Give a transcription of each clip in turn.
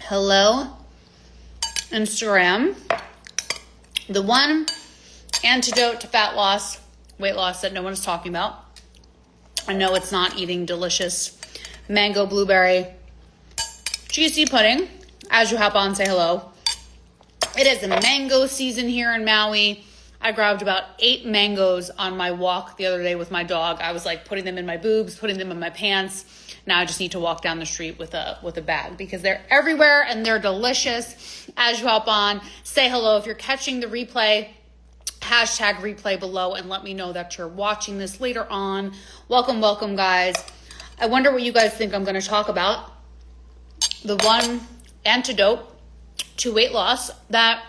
Hello, Instagram. The one antidote to fat loss, weight loss that no one is talking about. I know it's not eating delicious mango blueberry juicy pudding. As you hop on, say hello. It is a mango season here in Maui. I grabbed about 8 mangoes on my walk the other day with my dog. I was like putting them in my boobs, putting them in my pants. Now I just need to walk down the street with a bag because they're everywhere and they're delicious. As you hop on, say hello. If you're catching the replay, hashtag replay below and let me know that you're watching this later on. Welcome, guys. I wonder what you guys think I'm going to talk about. The one antidote to weight loss that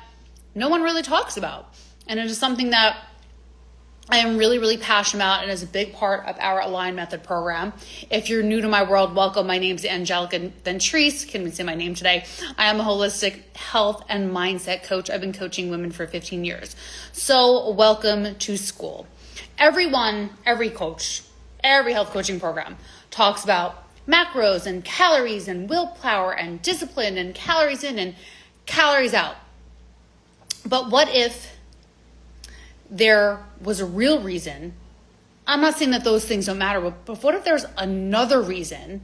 no one really talks about. And it is something that I am really passionate about and is a big part of our Align Method program. If you're new to my world, welcome. My name is Angelica Ventrice. Can't even say my name today. I am a holistic health and mindset coach. I've been coaching women for 15 years. So welcome to school. Everyone, every coach, every health coaching program talks about macros and calories and willpower and discipline and calories in and calories out. But what if there was a real reason? I'm not saying that those things don't matter, but what if there's another reason?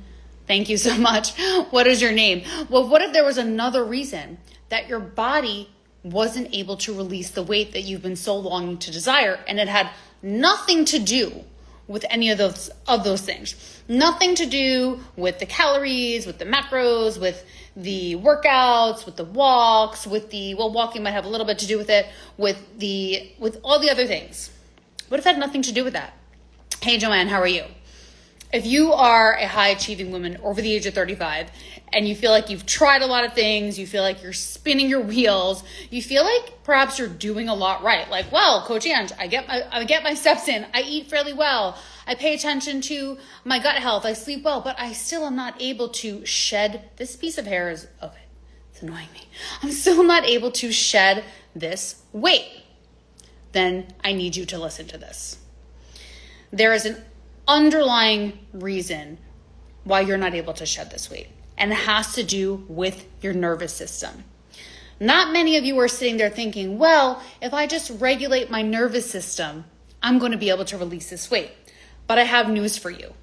Thank you so much. What is your name? Well, what if there was another reason that your body wasn't able to release the weight that you've been so longing to desire, and it had nothing to do with any of those things? Nothing to do with the calories, with the macros, with the workouts, with the walks, walking might have a little bit to do with it, with all the other things. What if it had nothing to do with that? Hey, Joanne, how are you? If you are a high achieving woman over the age of 35 and you feel like you've tried a lot of things, you feel like you're spinning your wheels, you feel like perhaps you're doing a lot right. Like, well, Coach Ange, I get my steps in, I eat fairly well, I pay attention to my gut health, I sleep well, but I still am not able to shed this piece of hair. It's annoying me. I'm still not able to shed this weight. Then I need you to listen to this. There is an underlying reason why you're not able to shed this weight, and it has to do with your nervous system. Not many of you are sitting there thinking, well, if I just regulate my nervous system, I'm going to be able to release this weight. But I have news for you.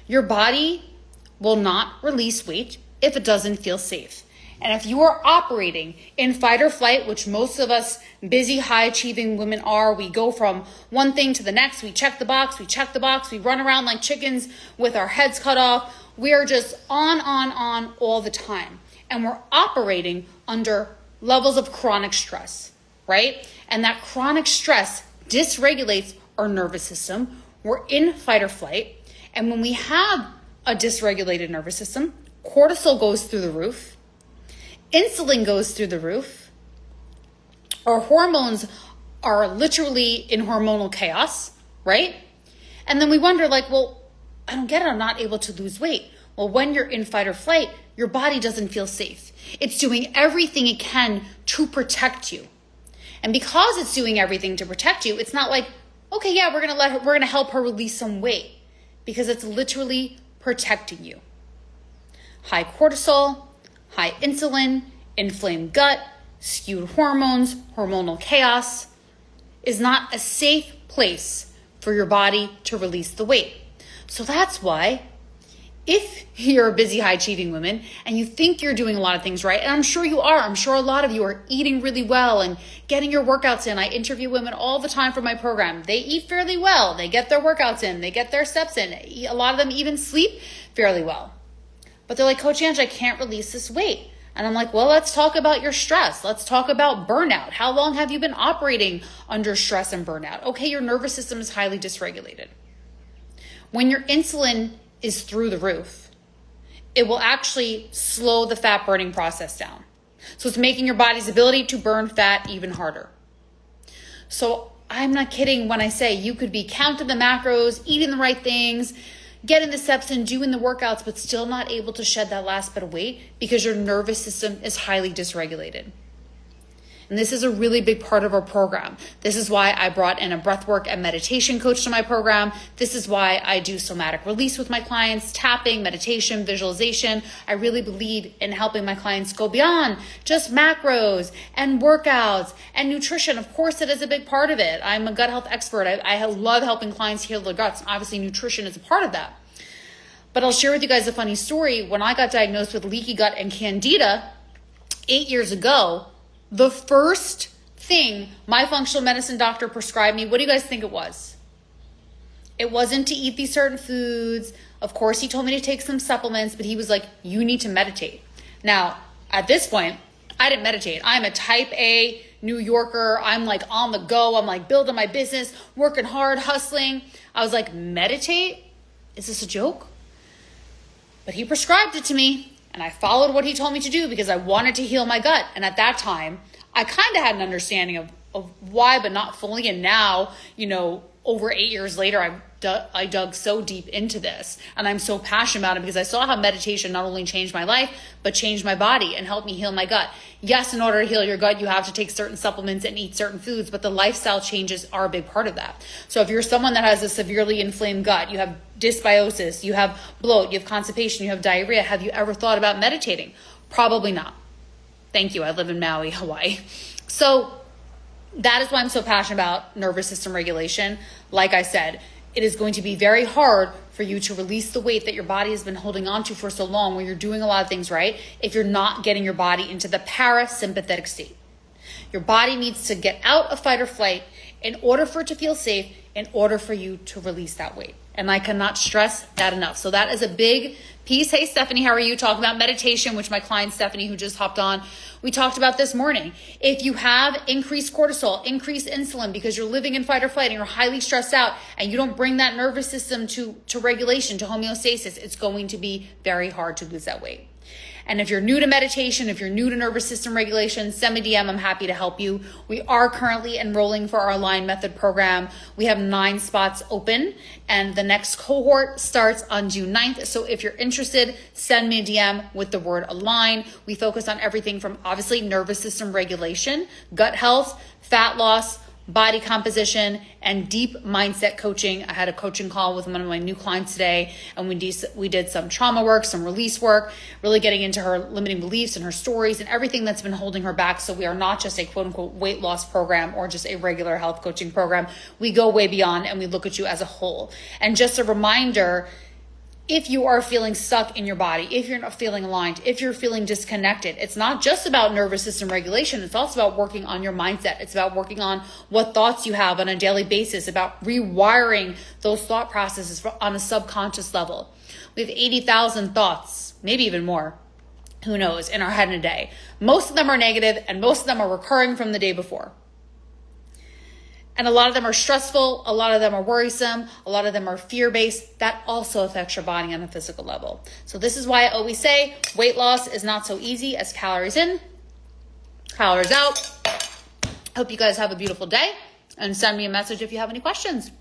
Your body will not release weight if it doesn't feel safe. And if you are operating in fight or flight, which most of us busy, high-achieving women are, we go from one thing to the next. We check the box, we run around like chickens with our heads cut off. We are just on all the time. And we're operating under levels of chronic stress, right? And that chronic stress dysregulates our nervous system. We're in fight or flight. And when we have a dysregulated nervous system, cortisol goes through the roof. Insulin goes through the roof. Our hormones are literally in hormonal chaos, right? And then we wonder like, well, I don't get it. I'm not able to lose weight. Well, when you're in fight or flight, your body doesn't feel safe. It's doing everything it can to protect you. And because it's doing everything to protect you, it's not like, okay, yeah, we're going to help her release some weight, because it's literally protecting you. High cortisol, high insulin, inflamed gut, skewed hormones, hormonal chaos is not a safe place for your body to release the weight. So that's why if you're a busy, high-achieving woman and you think you're doing a lot of things right, and I'm sure you are, I'm sure a lot of you are eating really well and getting your workouts in. I interview women all the time for my program. They eat fairly well. They get their workouts in. They get their steps in. A lot of them even sleep fairly well. But they're like, Coach Ange, I can't release this weight. And I'm like, well, let's talk about your stress. Let's talk about burnout. How long have you been operating under stress and burnout? Okay, your nervous system is highly dysregulated. When your insulin is through the roof, it will actually slow the fat burning process down. So it's making your body's ability to burn fat even harder. So I'm not kidding when I say you could be counting the macros, eating the right things, getting the steps in, doing the workouts, but still not able to shed that last bit of weight because your nervous system is highly dysregulated. And this is a really big part of our program. This is why I brought in a breathwork and meditation coach to my program. This is why I do somatic release with my clients, tapping, meditation, visualization. I really believe in helping my clients go beyond just macros and workouts and nutrition. Of course, it is a big part of it. I'm a gut health expert. I love helping clients heal their guts. And obviously, nutrition is a part of that. But I'll share with you guys a funny story. When I got diagnosed with leaky gut and candida 8 years ago, the first thing my functional medicine doctor prescribed me, what do you guys think it was? It wasn't to eat these certain foods. Of course, he told me to take some supplements, but he was like, you need to meditate. Now, at this point, I didn't meditate. I'm a type A New Yorker. I'm like on the go. I'm like building my business, working hard, hustling. I was like, meditate? Is this a joke? But he prescribed it to me. And I followed what he told me to do because I wanted to heal my gut. And at that time, I kind of had an understanding of why, but not fully. And now, over 8 years later, I dug so deep into this. And I'm so passionate about it because I saw how meditation not only changed my life, but changed my body and helped me heal my gut. Yes, in order to heal your gut, you have to take certain supplements and eat certain foods, but the lifestyle changes are a big part of that. So if you're someone that has a severely inflamed gut, you have dysbiosis, you have bloat, you have constipation, you have diarrhea, have you ever thought about meditating? Probably not. Thank you. I live in Maui, Hawaii. So that is why I'm so passionate about nervous system regulation. Like I said, it is going to be very hard for you to release the weight that your body has been holding on to for so long, where you're doing a lot of things right, if you're not getting your body into the parasympathetic state. Your body needs to get out of fight or flight in order for it to feel safe, in order for you to release that weight. And I cannot stress that enough. So that is a big piece. Hey, Stephanie, how are you? Talking about meditation, which my client Stephanie, who just hopped on, we talked about this morning. If you have increased cortisol, increased insulin because you're living in fight or flight and you're highly stressed out and you don't bring that nervous system to regulation, to homeostasis, it's going to be very hard to lose that weight. And if you're new to meditation, if you're new to nervous system regulation, send me DM. I'm happy to help you. We are currently enrolling for our Align Method program. We have 9 spots open, and the next cohort starts on June 9th. So if you're interested, send me a DM with the word Align. We focus on everything from obviously nervous system regulation, gut health, fat loss, body composition, and deep mindset coaching. I had a coaching call with one of my new clients today, and we did some trauma work, some release work, really getting into her limiting beliefs and her stories and everything that's been holding her back. So we are not just a quote unquote weight loss program or just a regular health coaching program. We go way beyond and we look at you as a whole. And just a reminder, if you are feeling stuck in your body, if you're not feeling aligned, if you're feeling disconnected, it's not just about nervous system regulation. It's also about working on your mindset. It's about working on what thoughts you have on a daily basis, about rewiring those thought processes on a subconscious level. We have 80,000 thoughts, maybe even more, who knows, in our head in a day. Most of them are negative and most of them are recurring from the day before. And a lot of them are stressful, a lot of them are worrisome, a lot of them are fear-based. That also affects your body on a physical level. So this is why I always say weight loss is not so easy as calories in, calories out. Hope you guys have a beautiful day, and send me a message if you have any questions.